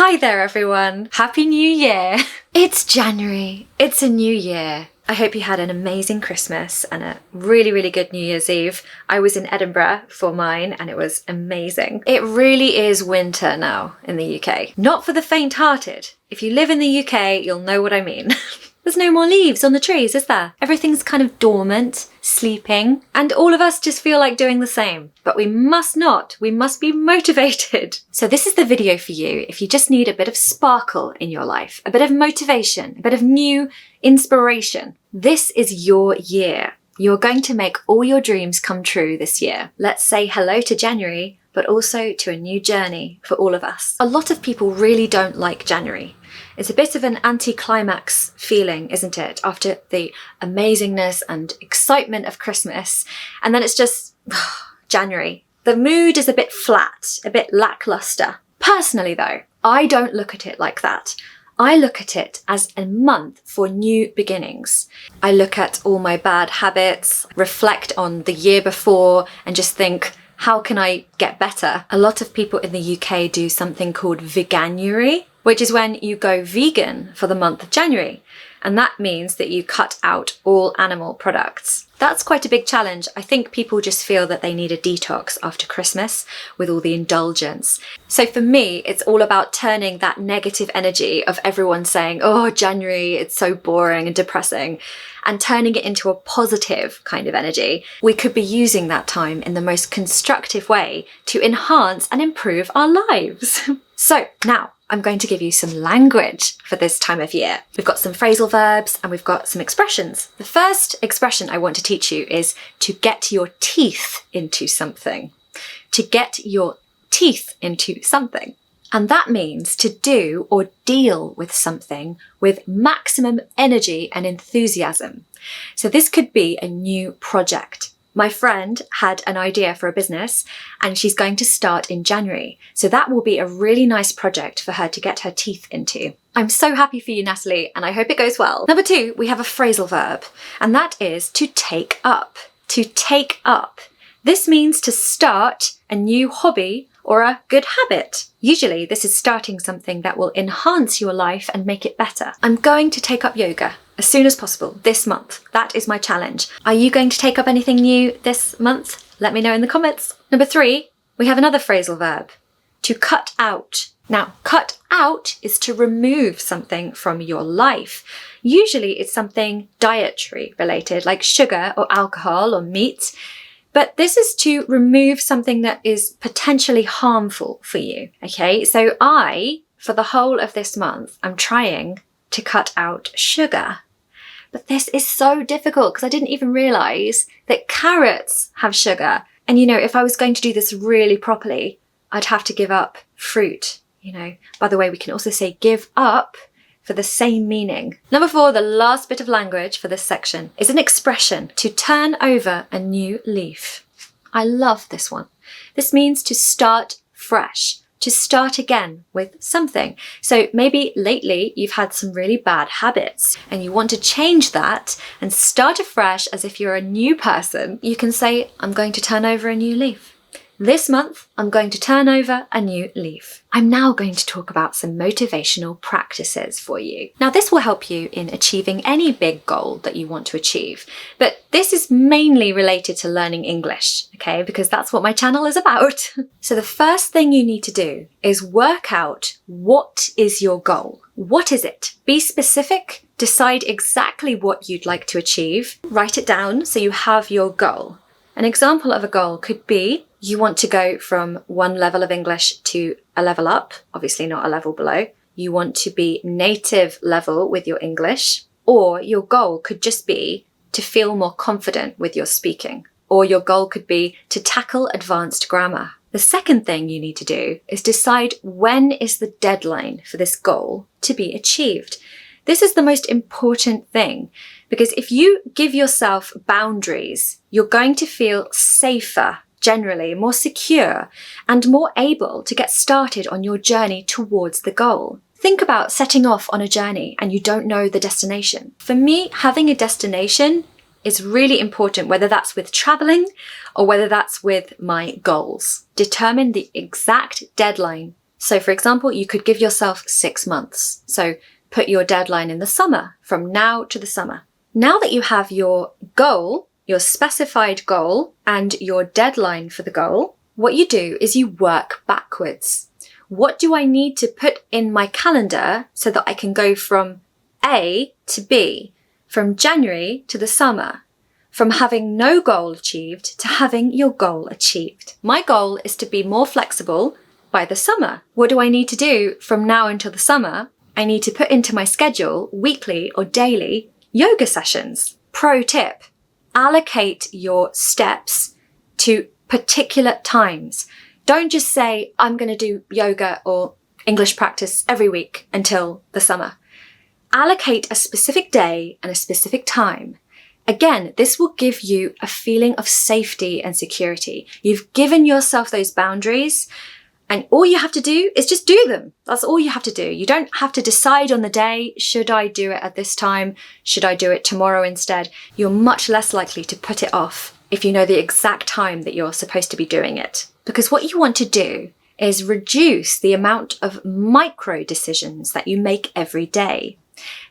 Hi there everyone! Happy New Year! It's January, it's a new year. I hope you had an amazing Christmas and a really good New Year's Eve. I was in Edinburgh for mine and it was amazing. It really is winter now in the UK. Not for the faint-hearted. If you live in the UK, you'll know what I mean. There's no more leaves on the trees, is there? Everything's kind of dormant, sleeping, and all of us just feel like doing the same. But we must not. We must be motivated. So this is the video for you if you just need a bit of sparkle in your life, a bit of motivation, a bit of new inspiration. This is your year. You're going to make all your dreams come true this year. Let's say hello to January, but also to a new journey for all of us. A lot of people really don't like January. It's a bit of an anti-climax feeling, isn't it? After the amazingness and excitement of Christmas. And then it's just January. The mood is a bit flat, a bit lackluster. Personally though, I don't look at it like that. I look at it as a month for new beginnings. I look at all my bad habits, reflect on the year before, and just think, how can I get better? A lot of people in the UK do something called veganuary, which is when you go vegan for the month of January. And that means that you cut out all animal products. That's quite a big challenge. I think people just feel that they need a detox after Christmas with all the indulgence. So for me, it's all about turning that negative energy of everyone saying, oh, January, it's so boring and depressing, and turning it into a positive kind of energy. We could be using that time in the most constructive way to enhance and improve our lives. So now, I'm going to give you some language for this time of year. We've got some phrasal verbs and we've got some expressions. The first expression I want to teach you is to get your teeth into something. To get your teeth into something. And that means to do or deal with something with maximum energy and enthusiasm. So this could be a new project. My friend had an idea for a business and she's going to start in January. So that will be a really nice project for her to get her teeth into. I'm so happy for you, Natalie, and I hope it goes well. Number 2, we have a phrasal verb, and that is to take up. To take up. This means to start a new hobby or a good habit. Usually this is starting something that will enhance your life and make it better. I'm going to take up yoga as soon as possible this month. That is my challenge. Are you going to take up anything new this month? Let me know in the comments. Number 3, we have another phrasal verb, to cut out. Now, cut out is to remove something from your life. Usually it's something dietary related, like sugar or alcohol or meat. But this is to remove something that is potentially harmful for you, okay? So for the whole of this month, I'm trying to cut out sugar. But this is so difficult because I didn't even realise that carrots have sugar. And you know, if I was going to do this really properly, I'd have to give up fruit, you know. By the way, we can also say give up for the same meaning. Number 4, the last bit of language for this section is an expression, to turn over a new leaf. I love this one. This means to start fresh, to start again with something. So maybe lately you've had some really bad habits and you want to change that and start afresh as if you're a new person. You can say, I'm going to turn over a new leaf. This month, I'm going to turn over a new leaf. I'm now going to talk about some motivational practices for you. Now, this will help you in achieving any big goal that you want to achieve, but this is mainly related to learning English, okay? Because that's what my channel is about. So the first thing you need to do is work out what is your goal. What is it? Be specific, decide exactly what you'd like to achieve, write it down so you have your goal. An example of a goal could be you want to go from one level of English to a level up, obviously not a level below. You want to be native level with your English, or your goal could just be to feel more confident with your speaking, or your goal could be to tackle advanced grammar. The second thing you need to do is decide when is the deadline for this goal to be achieved. This is the most important thing, because if you give yourself boundaries, you're going to feel safer, generally more secure, and more able to get started on your journey towards the goal. Think about setting off on a journey and you don't know the destination. For me, having a destination is really important, whether that's with traveling or whether that's with my goals. Determine the exact deadline So for example, you could give yourself 6 months. So put your deadline in the summer, from now to the summer. Now that you have your goal, your specified goal, and your deadline for the goal, what you do is you work backwards. What do I need to put in my calendar so that I can go from A to B, from January to the summer, from having no goal achieved to having your goal achieved? My goal is to be more flexible by the summer. What do I need to do from now until the summer? I need to put into my schedule weekly or daily yoga sessions. Pro tip: allocate your steps to particular times. Don't just say, I'm going to do yoga or English practice every week until the summer. Allocate a specific day and a specific time. Again, this will give you a feeling of safety and security. You've given yourself those boundaries, and all you have to do is just do them. That's all you have to do. You don't have to decide on the day, should I do it at this time? Should I do it tomorrow instead? You're much less likely to put it off if you know the exact time that you're supposed to be doing it. Because what you want to do is reduce the amount of micro decisions that you make every day.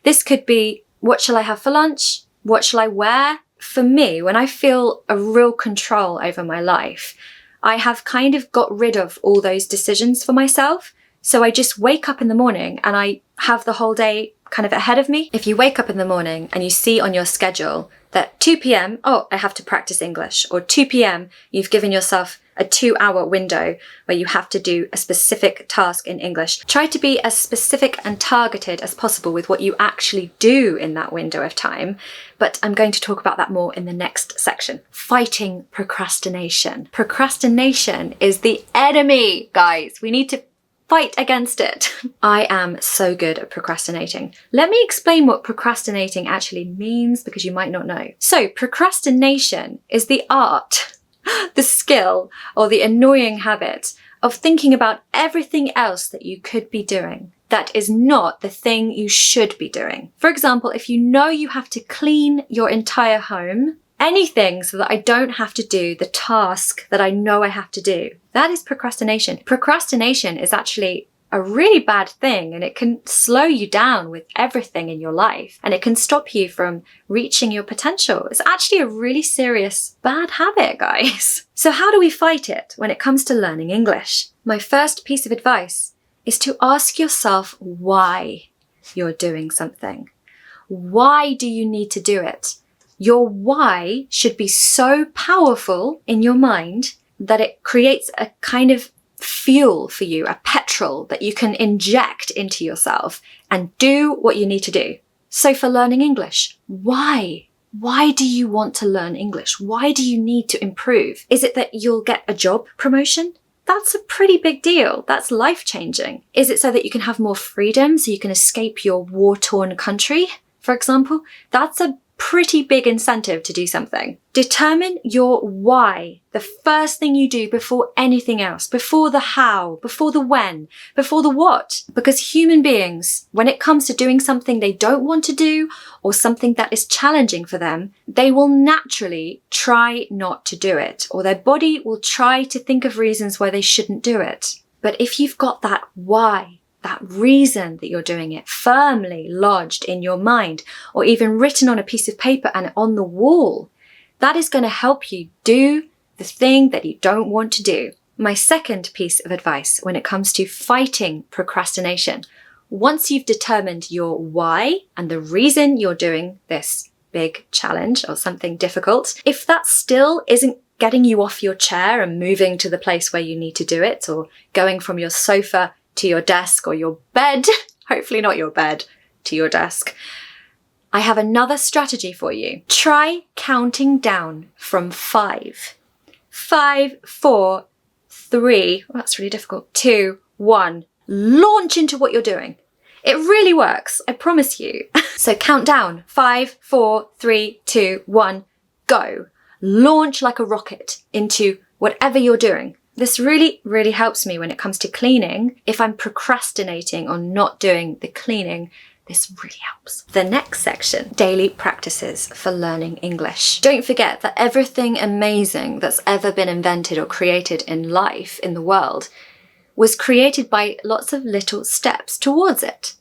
This could be, what shall I have for lunch? What shall I wear? For me, when I feel a real control over my life, I have kind of got rid of all those decisions for myself. So I just wake up in the morning and I have the whole day kind of ahead of me. If you wake up in the morning and you see on your schedule that 2 p.m, oh, I have to practice English, or 2 p.m, you've given yourself a 2-hour window where you have to do a specific task in English. Try to be as specific and targeted as possible with what you actually do in that window of time. But I'm going to talk about that more in the next section. Fighting procrastination. Procrastination is the enemy, guys. We need to fight against it. I am so good at procrastinating. Let me explain what procrastinating actually means, because you might not know. So procrastination is the art, the skill, or the annoying habit of thinking about everything else that you could be doing that is not the thing you should be doing. For example, if you know you have to clean your entire home, anything so that I don't have to do the task that I know I have to do. That is procrastination. Procrastination is actually a really bad thing, and it can slow you down with everything in your life, and it can stop you from reaching your potential. It's actually a really serious bad habit, guys. So how do we fight it when it comes to learning English? My first piece of advice is to ask yourself why you're doing something. Why do you need to do it? Your why should be so powerful in your mind that it creates a kind of fuel for you, a petrol that you can inject into yourself and do what you need to do. So for learning English, why? Why do you want to learn English? Why do you need to improve? Is it that you'll get a job promotion? That's a pretty big deal. That's life-changing. Is it so that you can have more freedom, so you can escape your war-torn country, for example? That's a pretty big incentive to do something. Determine your why, the first thing you do before anything else, before the how, before the when, before the what. Because human beings, when it comes to doing something they don't want to do or something that is challenging for them, they will naturally try not to do it, or their body will try to think of reasons why they shouldn't do it. But if you've got that why, that reason that you're doing it firmly lodged in your mind, or even written on a piece of paper and on the wall, that is going to help you do the thing that you don't want to do. My second piece of advice when it comes to fighting procrastination: once you've determined your why and the reason you're doing this big challenge or something difficult, if that still isn't getting you off your chair and moving to the place where you need to do it, or going from your sofa to your desk or your bed, hopefully not your bed, to your desk, I have another strategy for you. Try counting down from 5. 5, 4, 3, well, that's really difficult, 2, 1. Launch into what you're doing. It really works, I promise you. So count down, 5, 4, 3, 2, 1, go. Launch like a rocket into whatever you're doing. This really, really helps me when it comes to cleaning. If I'm procrastinating on not doing the cleaning, this really helps. The next section, daily practices for learning English. Don't forget that everything amazing that's ever been invented or created in life, in the world, was created by lots of little steps towards it.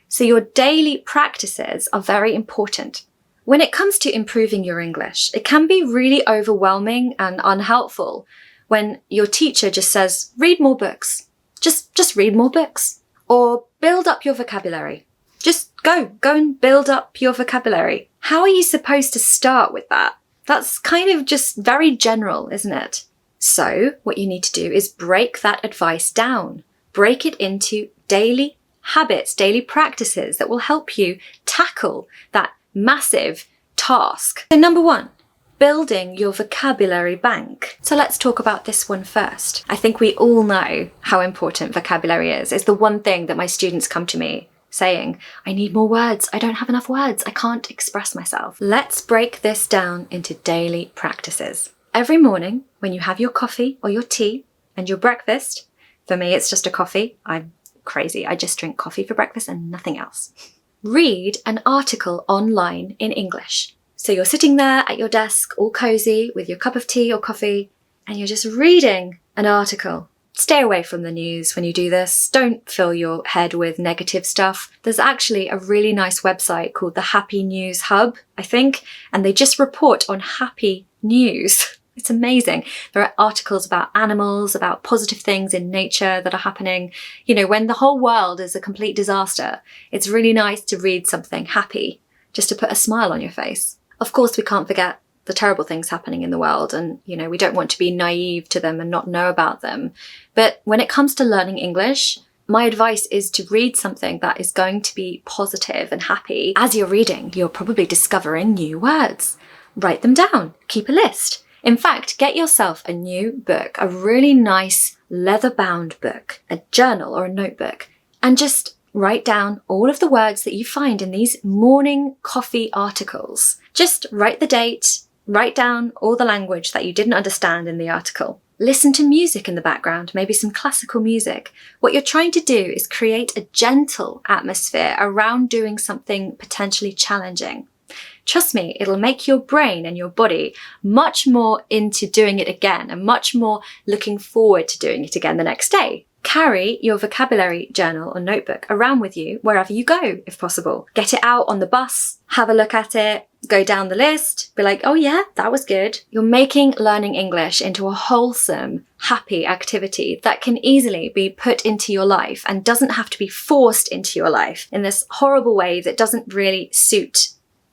So your daily practices are very important. When it comes to improving your English, it can be really overwhelming and unhelpful when your teacher just says, read more books. Just read more books. Or build up your vocabulary. Just go and build up your vocabulary. How are you supposed to start with that? That's kind of just very general, isn't it? So what you need to do is break that advice down. Break it into daily habits, daily practices that will help you tackle that massive task. So number 1, building your vocabulary bank. So let's talk about this one first. I think we all know how important vocabulary is. It's the one thing that my students come to me saying, I need more words. I don't have enough words. I can't express myself. Let's break this down into daily practices. Every morning when you have your coffee or your tea and your breakfast, for me it's just a coffee. I'm crazy. I just drink coffee for breakfast and nothing else. Read an article online in English. So you're sitting there at your desk, all cozy with your cup of tea or coffee, and you're just reading an article. Stay away from the news when you do this. Don't fill your head with negative stuff. There's actually a really nice website called the Happy News Hub, I think, and they just report on happy news. It's amazing. There are articles about animals, about positive things in nature that are happening. You know, when the whole world is a complete disaster, it's really nice to read something happy, just to put a smile on your face. Of course, we can't forget the terrible things happening in the world, and, you know, we don't want to be naive to them and not know about them. But when it comes to learning English, my advice is to read something that is going to be positive and happy. As you're reading, you're probably discovering new words. Write them down. Keep a list. In fact, get yourself a new book, a really nice leather-bound book, a journal or a notebook, and just write down all of the words that you find in these morning coffee articles. Just write the date, write down all the language that you didn't understand in the article. Listen to music in the background, maybe some classical music. What you're trying to do is create a gentle atmosphere around doing something potentially challenging. Trust me, it'll make your brain and your body much more into doing it again and much more looking forward to doing it again the next day. Carry your vocabulary journal or notebook around with you wherever you go, if possible. Get it out on the bus, have a look at it, go down the list, be like, oh yeah, that was good. You're making learning English into a wholesome, happy activity that can easily be put into your life and doesn't have to be forced into your life in this horrible way that doesn't really suit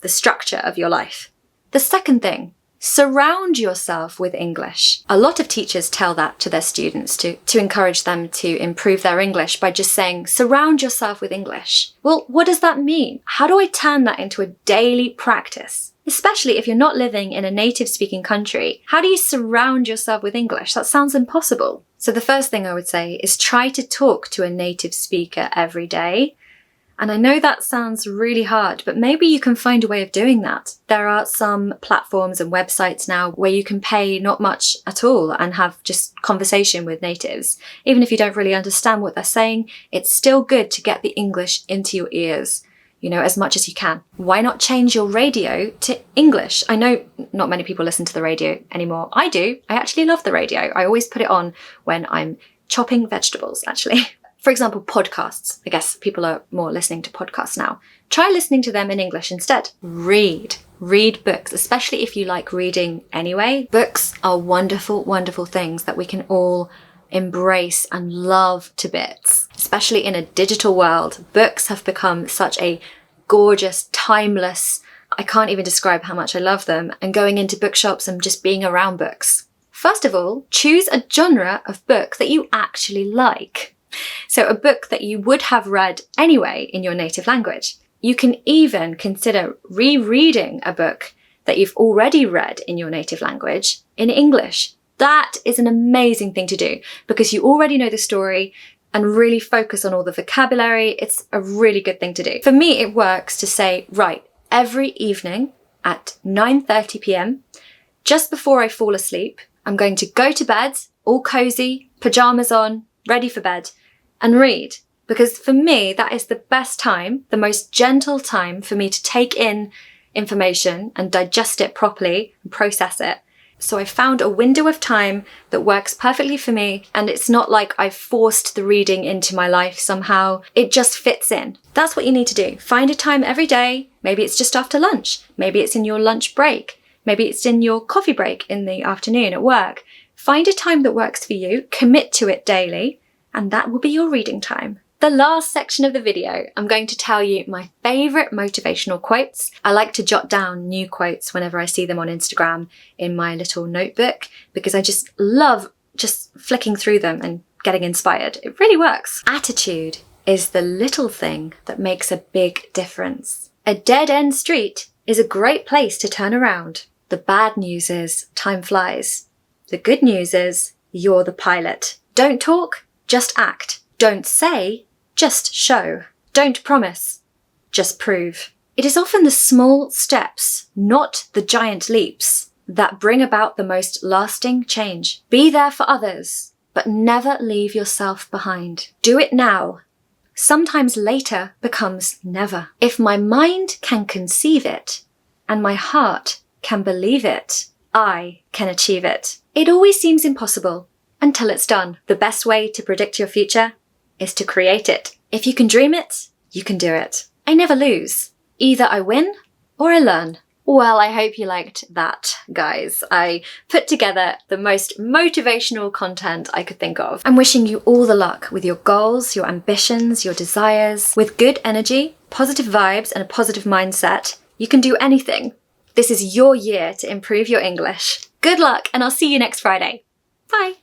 the structure of your life. The second thing, surround yourself with English. A lot of teachers tell that to their students to encourage them to improve their English by just saying, surround yourself with English. Well, what does that mean? How do I turn that into a daily practice? Especially if you're not living in a native speaking country, how do you surround yourself with English? That sounds impossible. So the first thing I would say is try to talk to a native speaker every day. And I know that sounds really hard, but maybe you can find a way of doing that. There are some platforms and websites now where you can pay not much at all and have just conversation with natives. Even if you don't really understand what they're saying, it's still good to get the English into your ears, you know, as much as you can. Why not change your radio to English? I know not many people listen to the radio anymore. I do. I actually love the radio. I always put it on when I'm chopping vegetables, actually. For example, podcasts. I guess people are more listening to podcasts now. Try listening to them in English instead. Read books, especially if you like reading anyway. Books are wonderful, wonderful things that we can all embrace and love to bits. Especially in a digital world, books have become such a gorgeous, timeless, I can't even describe how much I love them, and going into bookshops and just being around books. First of all, choose a genre of book that you actually like. So a book that you would have read anyway in your native language. You can even consider rereading a book that you've already read in your native language in English. That is an amazing thing to do because you already know the story and really focus on all the vocabulary. It's a really good thing to do. For me, it works to say, right, every evening at 9:30 p.m, just before I fall asleep, I'm going to go to bed, all cozy, pajamas on, ready for bed, and read. Because for me, that is the best time, the most gentle time for me to take in information and digest it properly and process it. So I found a window of time that works perfectly for me, and it's not like I've forced the reading into my life somehow. It just fits in. That's what you need to do. Find a time every day. Maybe it's just after lunch. Maybe it's in your lunch break. Maybe it's in your coffee break in the afternoon at work. Find a time that works for you, commit to it daily, and that will be your reading time. The last section of the video, I'm going to tell you my favourite motivational quotes. I like to jot down new quotes whenever I see them on Instagram in my little notebook, because I just love just flicking through them and getting inspired. It really works. Attitude is the little thing that makes a big difference. A dead-end street is a great place to turn around. The bad news is time flies. The good news is you're the pilot. Don't talk, just act. Don't say, just show. Don't promise, just prove. It is often the small steps, not the giant leaps, that bring about the most lasting change. Be there for others, but never leave yourself behind. Do it now. Sometimes later becomes never. If my mind can conceive it, and my heart can believe it, I can achieve it. It always seems impossible until it's done. The best way to predict your future is to create it. If you can dream it, you can do it. I never lose. Either I win or I learn. Well, I hope you liked that, guys. I put together the most motivational content I could think of. I'm wishing you all the luck with your goals, your ambitions, your desires. With good energy, positive vibes, and a positive mindset, you can do anything. This is your year to improve your English. Good luck, and I'll see you next Friday. Bye.